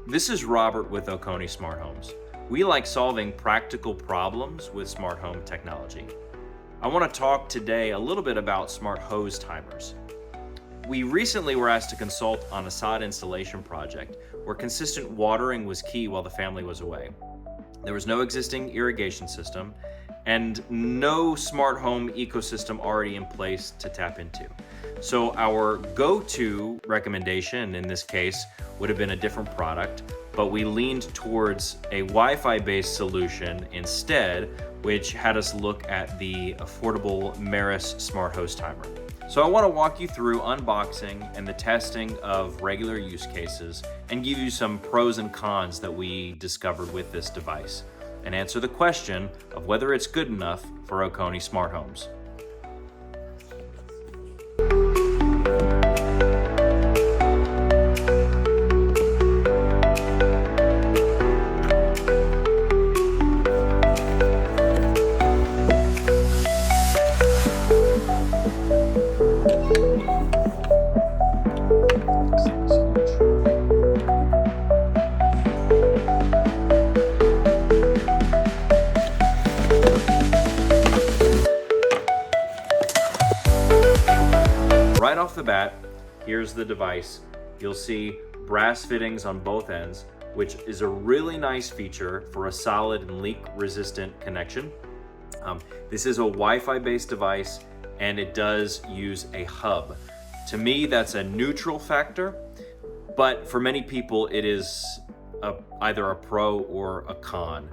This is Robert with Oconee Smart Homes. We like solving practical problems with smart home technology. I want to talk today a little bit about smart hose timers. We recently were asked to consult on a sod installation project where consistent watering was key while the family was away. There was no existing irrigation system and no smart home ecosystem already in place to tap into. So our go-to recommendation in this case would have been a different product, but we leaned towards a Wi-Fi based solution instead, which had us look at the affordable Meross Smart Hose Timer. So I want to walk you through unboxing and the testing of regular use cases and give you some pros and cons that we discovered with this device and answer the question of whether it's good enough for Oconee Smart Homes. Right off the bat, here's the device. You'll see brass fittings on both ends, which is a really nice feature for a solid and leak-resistant connection. This is a Wi-Fi based device, and it does use a hub. To me, that's a neutral factor, but for many people, it is either a pro or a con.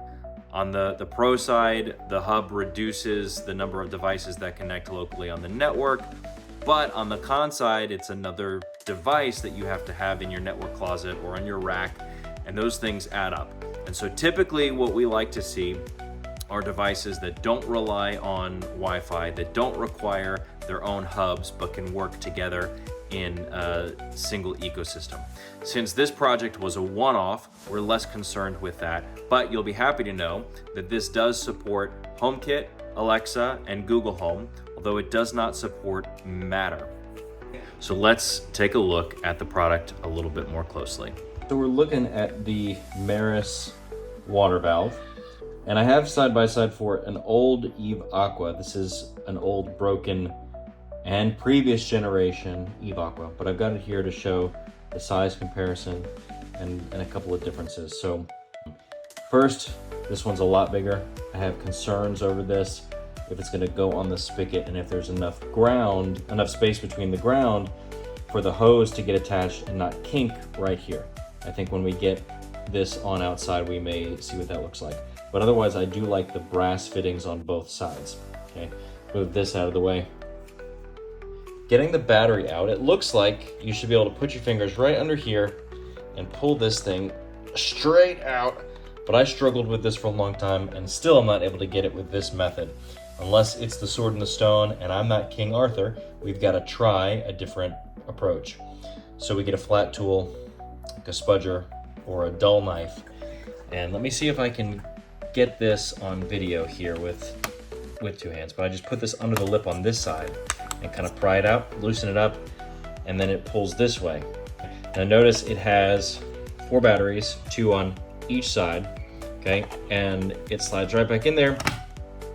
On the pro side, the hub reduces the number of devices that connect locally on the network. But on the con side, it's another device that you have to have in your network closet or on your rack, and those things add up. And so typically what we like to see are devices that don't rely on Wi-Fi, that don't require their own hubs, but can work together in a single ecosystem. Since this project was a one-off, we're less concerned with that, but you'll be happy to know that this does support HomeKit, Alexa, and Google Home, although it does not support Matter. So let's take a look at the product a little bit more closely. So we're looking at the Meross water valve, and I have side by side for it an old Eve Aqua. This is an old broken and previous generation Eve Aqua, but I've got it here to show the size comparison and a couple of differences. So first, this one's a lot bigger. I have concerns over this, if it's going to go on the spigot and if there's enough space between the ground for the hose to get attached and not kink right here. I think when we get this on outside, we may see what that looks like. But otherwise, I do like the brass fittings on both sides. Okay, move this out of the way. Getting the battery out, it looks like you should be able to put your fingers right under here and pull this thing straight out. But I struggled with this for a long time and still I'm not able to get it with this method. Unless it's the sword and the stone and I'm not King Arthur, we've got to try a different approach. So we get a flat tool, like a spudger or a dull knife. And let me see if I can get this on video here with two hands. But I just put this under the lip on this side and kind of pry it out, loosen it up, and then it pulls this way. Now notice it has 4 batteries, 2 on each side, okay? And it slides right back in there.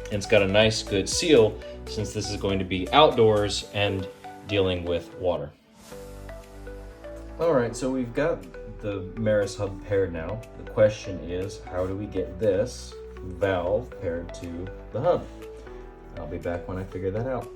And it's got a nice good seal since this is going to be outdoors and dealing with water. All right, so we've got the Meross hub paired now. The question is, how do we get this valve paired to the hub? I'll be back when I figure that out.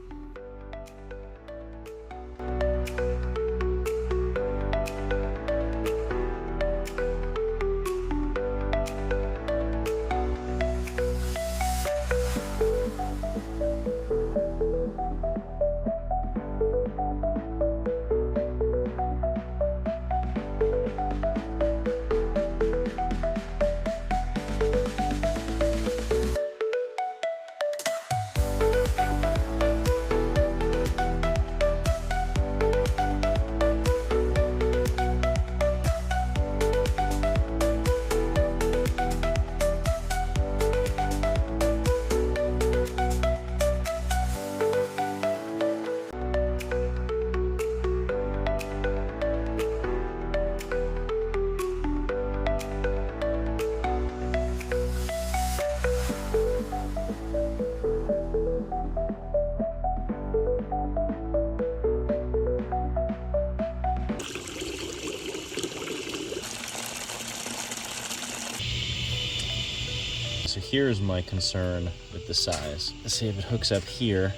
here's my concern with the size. Let's see if it hooks up here.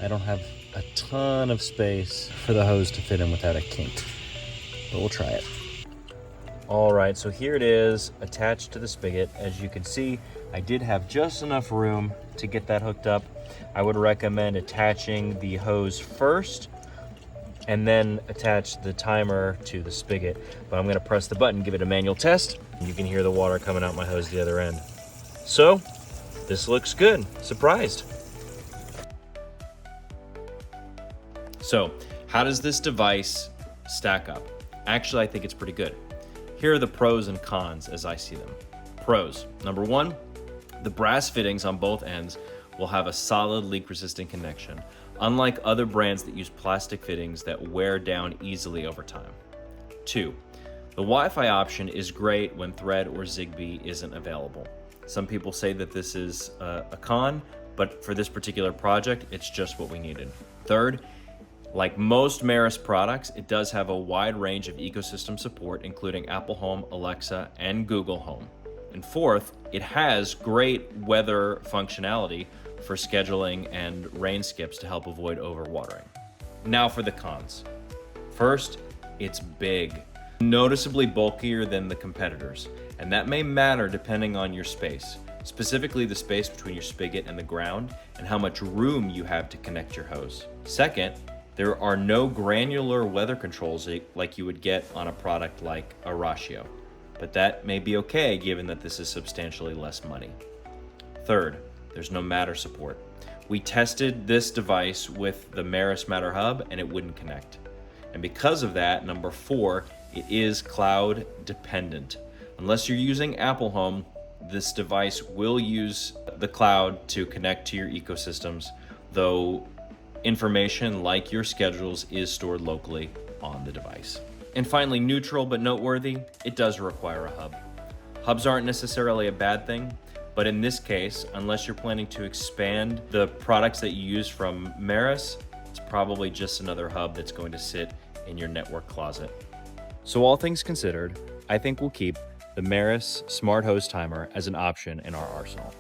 I don't have a ton of space for the hose to fit in without a kink, but we'll try it. All right, so here it is attached to the spigot. As you can see, I did have just enough room to get that hooked up. I would recommend attaching the hose first and then attach the timer to the spigot. But I'm gonna press the button, give it a manual test. You can hear the water coming out my hose the other end. So, this looks good, surprised. So, how does this device stack up? Actually, I think it's pretty good. Here are the pros and cons as I see them. Pros, number one, the brass fittings on both ends will have a solid leak-resistant connection, unlike other brands that use plastic fittings that wear down easily over time. Two, the Wi-Fi option is great when Thread or Zigbee isn't available. Some people say that this is a con, but for this particular project, it's just what we needed. Third, like most Meross products, it does have a wide range of ecosystem support, including Apple Home, Alexa, and Google Home. And fourth, it has great weather functionality for scheduling and rain skips to help avoid overwatering. Now for the cons. First, it's big, noticeably bulkier than the competitors, and that may matter depending on your space, specifically the space between your spigot and the ground and how much room you have to connect your hose. Second, there are no granular weather controls like you would get on a product like a Ratio, but that may be okay given that this is substantially less money. Third, there's no Matter support. We tested this device with the Meross Matter Hub and it wouldn't connect. And because of that, number four, it is cloud dependent. Unless you're using Apple Home, this device will use the cloud to connect to your ecosystems, though information like your schedules is stored locally on the device. And finally, neutral but noteworthy, it does require a hub. Hubs aren't necessarily a bad thing, but in this case, unless you're planning to expand the products that you use from Meross, it's probably just another hub that's going to sit in your network closet. So all things considered, I think we'll keep the Meross Smart Hose Timer as an option in our arsenal.